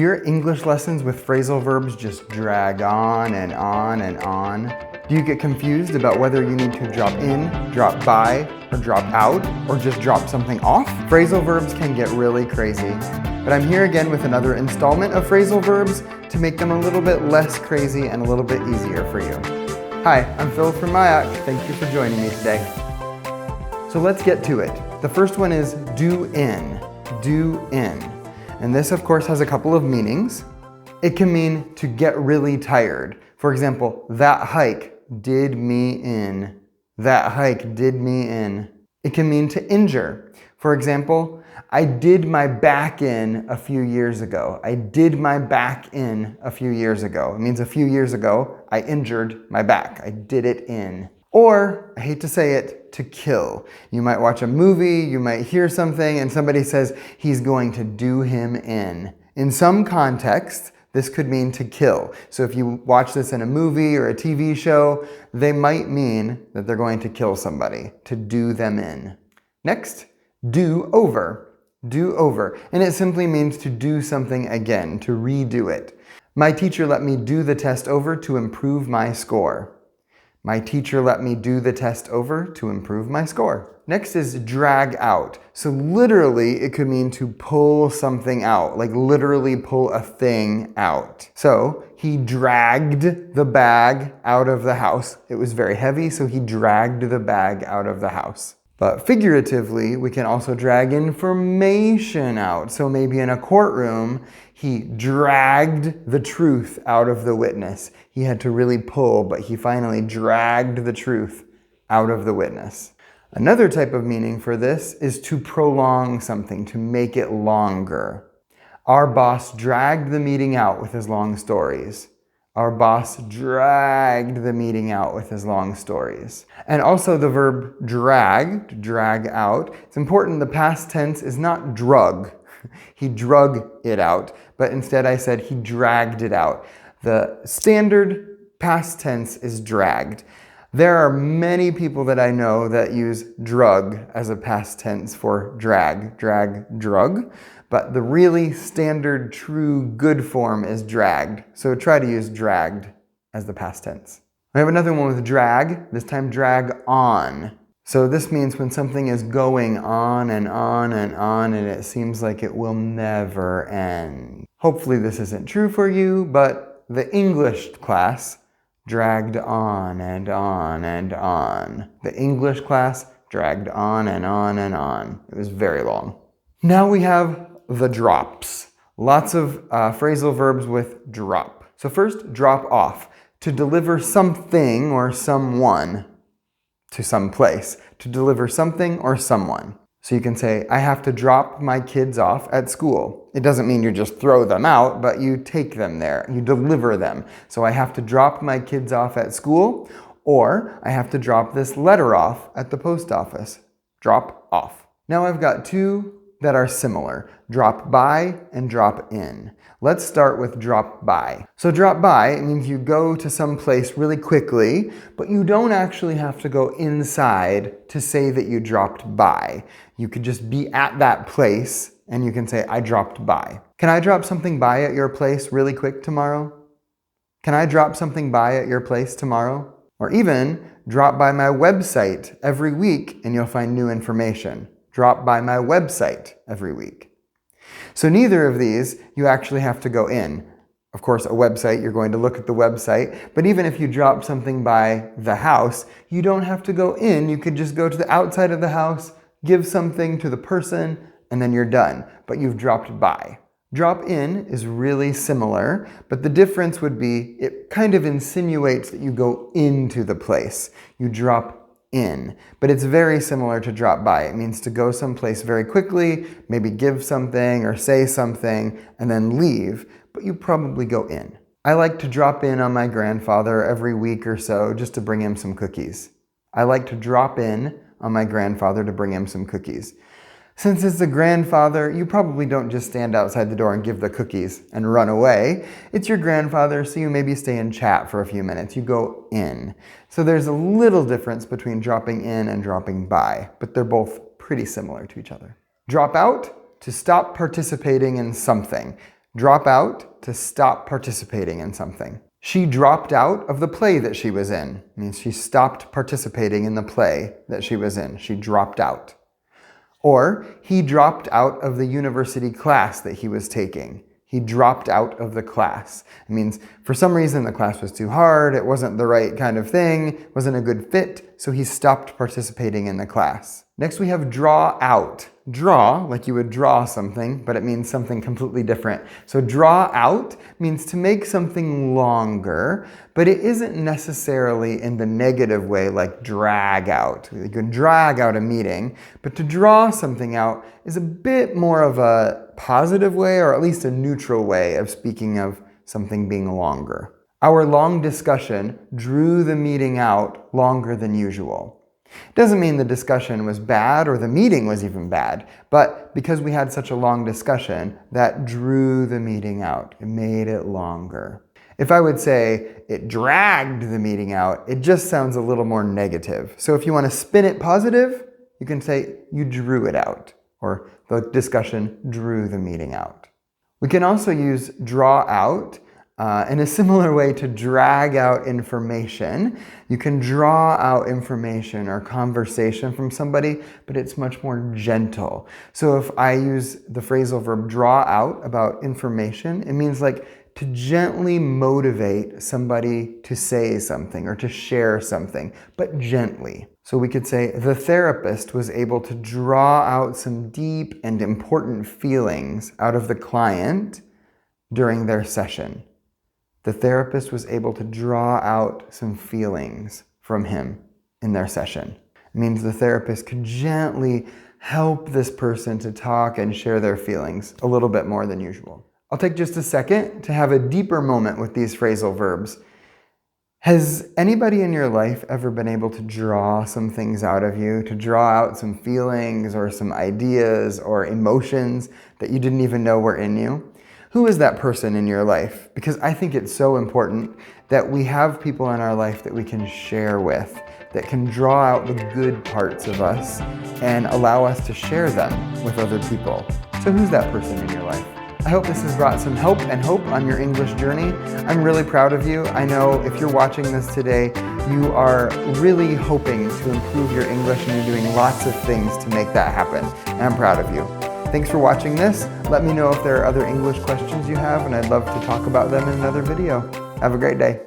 Do your English lessons with phrasal verbs just drag on and on and on? Do you get confused about whether you need to drop in, drop by, or drop out, or just drop something off? Phrasal verbs can get really crazy, but I'm here again with another installment of phrasal verbs to make them a little bit less crazy and a little bit easier for you. Hi, I'm Phil from Mayak. Thank you for joining me today. So let's get to it. The first one is do in. Do in. And this, of course, has a couple of meanings. It can mean to get really tired. For example, that hike did me in. That hike did me in. It can mean to injure. For example, I did my back in a few years ago. I did my back in a few years ago. It means a few years ago, I injured my back. I did it in. Or, I hate to say it, to kill. You might watch a movie, you might hear something, and somebody says he's going to do him in. In some context, this could mean to kill. So if you watch this in a movie or a TV show, they might mean that they're going to kill somebody, to do them in. Next, do over. Do over. And it simply means to do something again, to redo it. My teacher let me do the test over to improve my score. My teacher let me do the test over to improve my score. Next is drag out. So literally, it could mean to pull something out, like literally pull a thing out. So he dragged the bag out of the house. It was very heavy, so he dragged the bag out of the house. But figuratively, we can also drag information out. So maybe in a courtroom, he dragged the truth out of the witness. He had to really pull, but he finally dragged the truth out of the witness. Another type of meaning for this is to prolong something, to make it longer. Our boss dragged the meeting out with his long stories. Our boss dragged the meeting out with his long stories. And also the verb drag, to drag out. It's important the past tense is not drug. He drug it out, but instead I said he dragged it out. The standard past tense is dragged. There are many people that I know that use drug as a past tense for drag, drug. But the really standard, true, good form is dragged. So try to use dragged as the past tense. We have another one with drag, this time drag on. So this means when something is going on and on and on and it seems like it will never end. Hopefully this isn't true for you, but the English class dragged on and on and on. The English class dragged on and on and on. It was very long. Now we have the drops. Lots of phrasal verbs with drop. So first, drop off. To deliver something or someone to some place. To deliver something or someone. So you can say, I have to drop my kids off at school. It doesn't mean you just throw them out, but you take them there. You deliver them. So I have to drop my kids off at school, or I have to drop this letter off at the post office. Drop off. Now I've got two that are similar. Drop by and drop in. Let's start with drop by. So drop by, it means you go to some place really quickly, but you don't actually have to go inside to say that you dropped by. You could just be at that place and you can say, I dropped by. Can I drop something by at your place really quick tomorrow? Can I drop something by at your place tomorrow? Or even drop by my website every week and you'll find new information. Drop by my website every week. So neither of these, you actually have to go in. Of course, a website, you're going to look at the website, but even if you drop something by the house, you don't have to go in. You could just go to the outside of the house, give something to the person, and then you're done. But you've dropped by. Drop in is really similar, but the difference would be it kind of insinuates that you go into the place. You drop in. But it's very similar to drop by. It means to go someplace very quickly, maybe give something or say something, and then leave, but you probably go in. I like to drop in on my grandfather every week or so just to bring him some cookies. I like to drop in on my grandfather to bring him some cookies. Since it's a grandfather, you probably don't just stand outside the door and give the cookies and run away. It's your grandfather, so you maybe stay and chat for a few minutes. You go in. So there's a little difference between dropping in and dropping by, but they're both pretty similar to each other. Drop out, to stop participating in something. Drop out, to stop participating in something. She dropped out of the play that she was in. It means she stopped participating in the play that she was in. She dropped out. Or he dropped out of the university class that he was taking. He dropped out of the class. It means for some reason the class was too hard, it wasn't the right kind of thing, wasn't a good fit, so he stopped participating in the class. Next we have draw out. Draw, like you would draw something, but it means something completely different. So draw out means to make something longer, but it isn't necessarily in the negative way like drag out. You can drag out a meeting, but to draw something out is a bit more of a positive way, or at least a neutral way of speaking of something being longer. Our long discussion drew the meeting out longer than usual. It doesn't mean the discussion was bad or the meeting was even bad, but because we had such a long discussion, that drew the meeting out. It made it longer. If I would say it dragged the meeting out, it just sounds a little more negative. So if you want to spin it positive, you can say you drew it out, or the discussion drew the meeting out. We can also use draw out in a similar way to drag out information. You can draw out information or conversation from somebody, but it's much more gentle. So if I use the phrasal verb draw out about information, it means like to gently motivate somebody to say something or to share something, but gently. So we could say the therapist was able to draw out some deep and important feelings out of the client during their session. The therapist was able to draw out some feelings from him in their session. It means the therapist could gently help this person to talk and share their feelings a little bit more than usual. I'll take just a second to have a deeper moment with these phrasal verbs. Has anybody in your life ever been able to draw some things out of you, to draw out some feelings or some ideas or emotions that you didn't even know were in you? Who is that person in your life? Because I think it's so important that we have people in our life that we can share with, that can draw out the good parts of us and allow us to share them with other people. So who's that person in your life? I hope this has brought some help and hope on your English journey. I'm really proud of you. I know if you're watching this today, you are really hoping to improve your English and you're doing lots of things to make that happen. And I'm proud of you. Thanks for watching this. Let me know if there are other English questions you have, and I'd love to talk about them in another video. Have a great day.